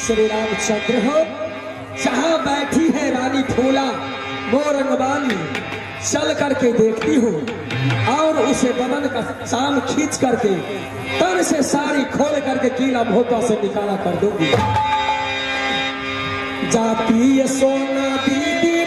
श्री रामचंद्र हो, जहां बैठी है रानी फूला मोरंगबानी, चल करके देखती हूँ और उसे बदन का शाम खींच करके तन से साड़ी खोल करके कीला भोपा से निकाला कर दूंगी। जाती है सोना दीदी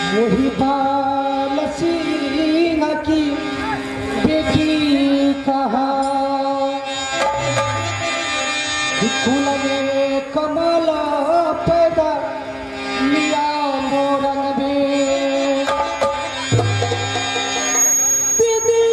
वही बाल सिंह की बेटी कहा, फूल में कमल पैदा लिया मोरंग में। दीदी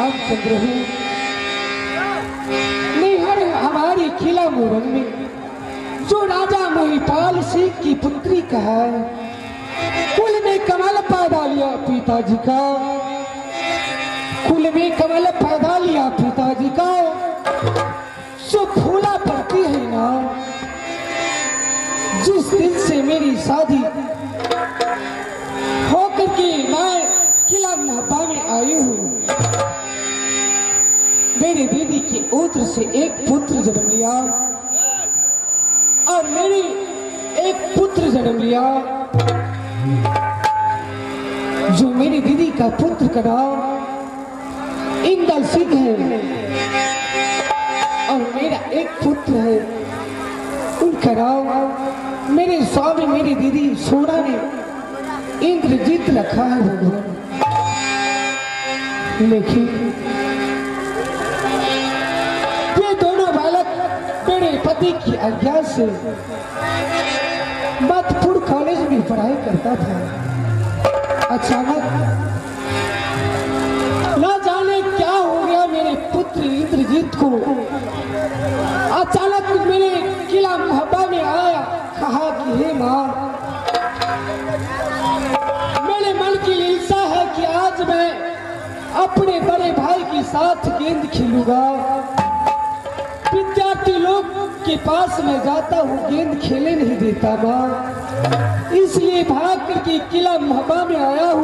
रामचंद्र हूँ। निहर हमारी किला मोरंग में जो राजा महिपाल सिंह की पुत्री का है, कुल में कमल पैदा लिया पिताजी का, कुल में कमल पैदा लिया पिताजी का। जो फूला पड़ती है ना, जिस दिन से मेरी शादी होकर के मैं किला महबा में आई हूँ, मेरी दीदी के उत्र से एक पुत्र जन्म लिया और मेरी एक पुत्र जन्म लिया। जो मेरी दीदी का पुत्र का नाम इंदल सिंह है और मेरा एक पुत्र है, उनका नाम मेरे स्वामी मेरी दीदी सोना ने इंद्रजीत रखा है भगवान। लेकिन ये दोनों बालक मेरे पति की आज्ञा से मधुपुर कॉलेज में पढ़ाई करता था। अचानक न जाने क्या हो गया मेरे पुत्र इंद्रजीत को। अचानक मेरे किला महबा में आया, कहा कि हे माँ, मेरे मन की इच्छा है कि आज मैं अपने बड़े भाई के साथ गेंद खेलूंगा। विद्यार्थी लोग के पास मैं जाता हूँ, गेंद खेले नहीं देता माँ, इसलिए भाग करके किला महबा में आया हूँ।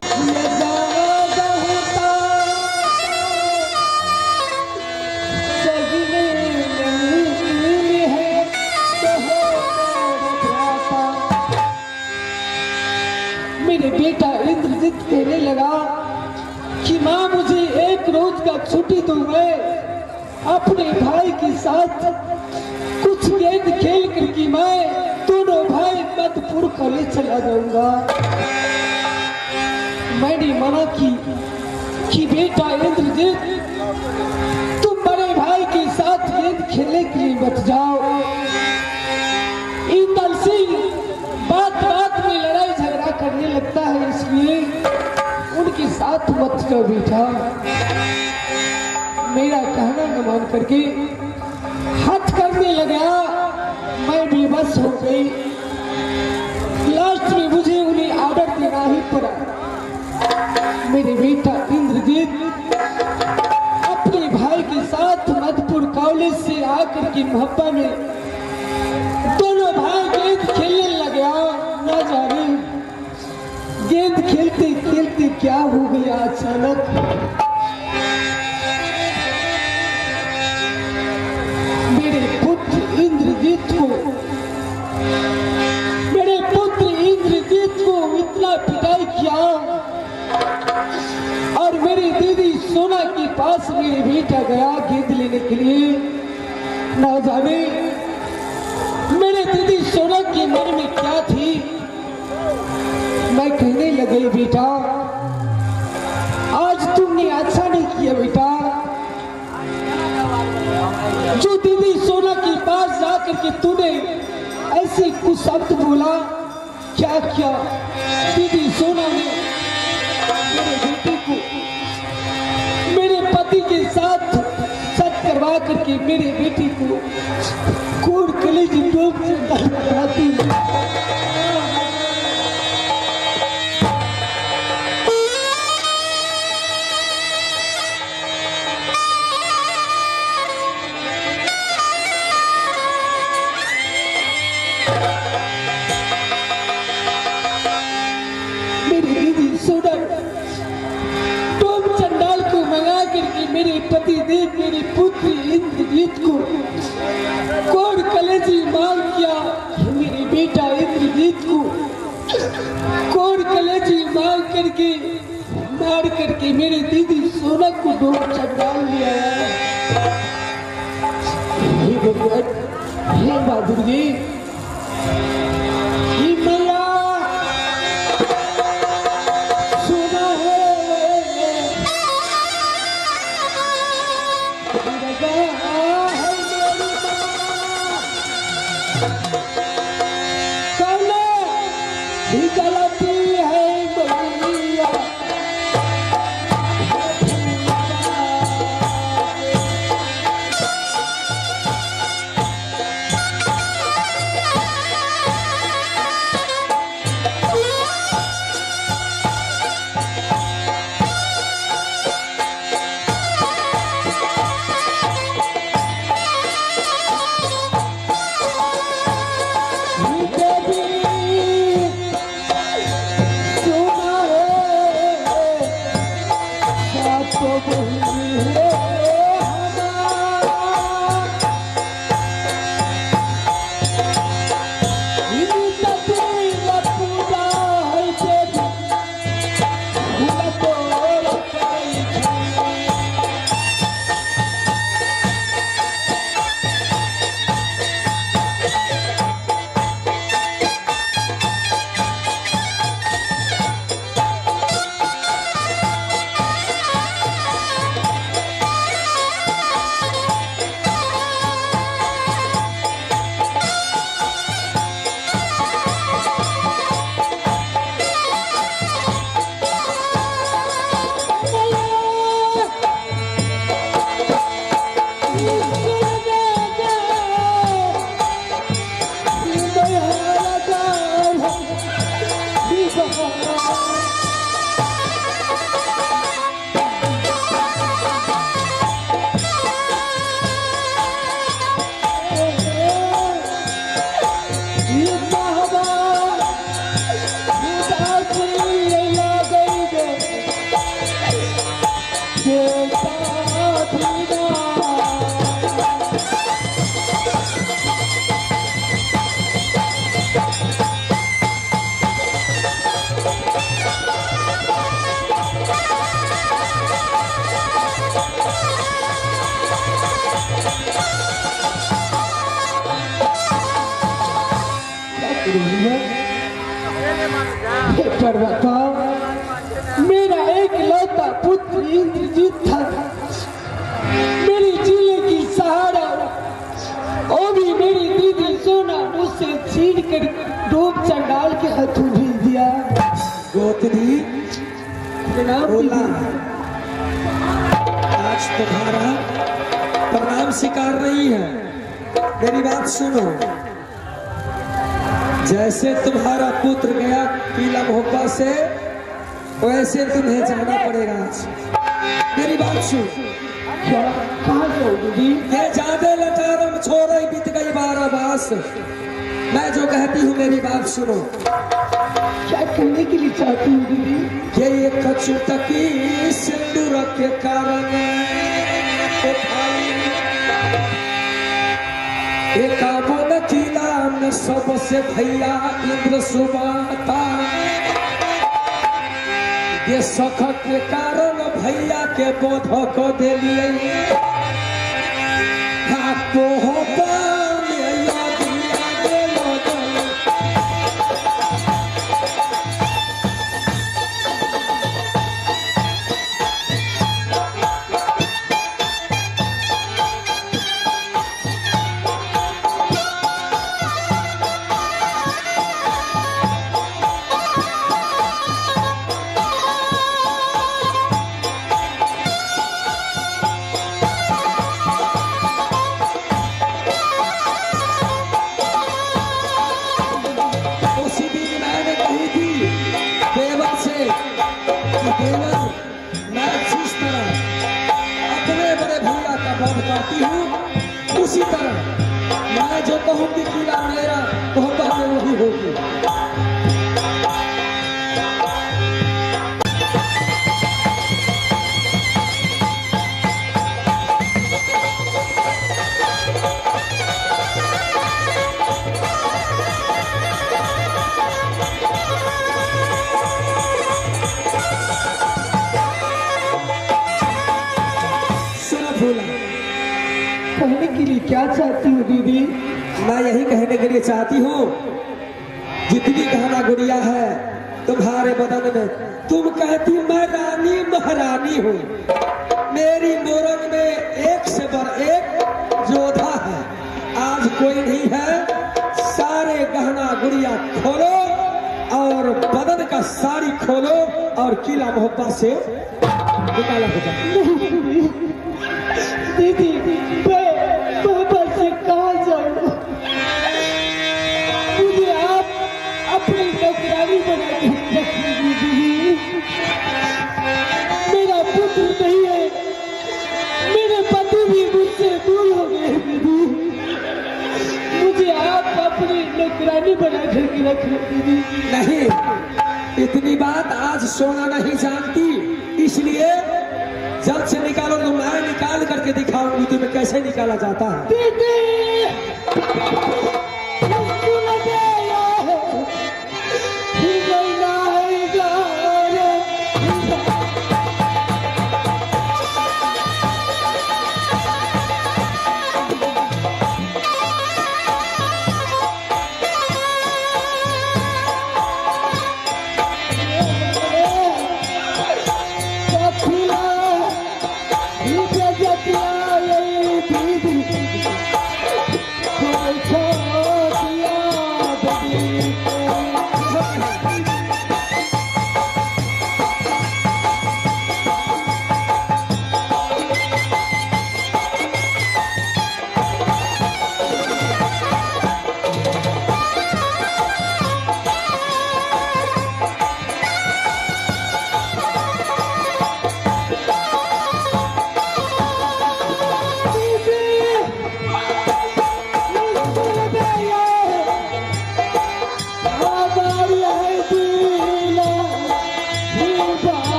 मेरे बेटा इंद्रजीत कहने लगा कि माँ मुझे एक रोज का छुट्टी दो, मैं अपने भाई के साथ कुछ गेंद खेल करके मैं दोनों भाई मधुपुर कॉलेज चला जाऊंगा। मैंने मना की कि बेटा इंद्रजीत, तुम बड़े भाई के साथ गेंद खेलने के लिए मत जाओ। इंदल सिंह बात बात में लड़ाई झगड़ा करने लगता है, इसलिए उनके साथ मत जाओ बेटा। मेरा कहना न मान करके हट करने लगा, मैं बेबस हो गई। लास्ट में मुझे उन्हें आर्डर देना ही पड़ा। मेरे बेटा इंद्रजीत अपने भाई के साथ मधुपुर कॉलेज से आकर के मोहब्बा में दोनों भाई गेंद खेलने लगे। न जाने गेंद खेलते खेलते क्या हो गया, अचानक मेरे पुत्र इंद्रजीत को इतना पिटाई किया और मेरी दीदी सोना के पास मेरे बेटा गया गेंद लेने के लिए। न जाने मेरे दीदी सोना के मन में क्या थी। मैं कहने लगी, बेटा आज तुमने अच्छा नहीं किया बेटा। जो दीदी सोना के पास जाकर के तूने ऐसे कुछ शब्द बोला, क्या किया? दीदी सोना ने मेरे बेटे को मेरे पति के साथ सच करवा करके मेरे बेटी को कोर कलेजी डोब से डालती। मेरे पति देव मेरे पुत्र इंद्रजीत को कोर कलेजी मार किया। मेरे बेटा इंद्रजीत को कोर कलेजी मार करके मेरे दीदी सोना को डोब चंडाल लिया। हे भगवान, हे माँ दुर्गे, हे मैया, सोना है गलती है मैया। पर बताओ, मेरा एक लौता पुत्र इंद्रजीत था, मेरी जिले की सहारा, वो भी मेरी दीदी सोना मुझसे छीन कर डूब चंडाल के हाथों भेज दिया। गोतनी बोला, आज तुम्हारा प्रणाम स्वीकार नहीं है। मेरी बात सुनो, जैसे तुम्हारा पुत्र गया किला मोहब्बा से, वैसे तुम्हें जाना पड़ेगा आज। मेरी बात सुन। क्या कहाँ से दीदी? ये ज्यादा लटारम छोड़ बीत गई 12 मास। मैं जो कहती हूँ मेरी बात सुनो। क्या कहने के लिए चाहती हूँ दीदी? ये कचुतकी सिंदूर के कारण एकावन किला में सबसे भैया इंद्र सुबाता, ये सख के कारण भैया के बोध को दे लिए। उसी तरह मैं जो कहूँगी किला मेरा, मोहब्बत में वही होगी। कहने के लिए क्या चाहती हूँ दीदी? मैं यही कहने के लिए चाहती हूँ, जितनी गहना गुड़िया है तुम्हारे बदन में, तुम कहती मैं रानी महारानी हूँ। मेरी मोरंग में एक से बढ़ एक योद्धा है, आज कोई नहीं है। सारे गहना गुड़िया खोलो और बदन का साड़ी खोलो और किला मोहब्बा से निकाला हो जाए। दीदी मैं बाबा से कहाँ जाऊँ? मुझे आप अपनी नौकरानी बना के रखिए दीदी। मेरा पुत्र नहीं है, मेरे पति भी मुझसे दूर हो गए दीदी। मुझे आप अपनी नौकरानी बना के रखिए दीदी। नहीं, इतनी बात आज सोना नहीं जानती, इसलिए जल्द से निकालो तो मैं निकाल करके दिखाऊंगी तुम्हें कैसे निकाला जाता है। दीदी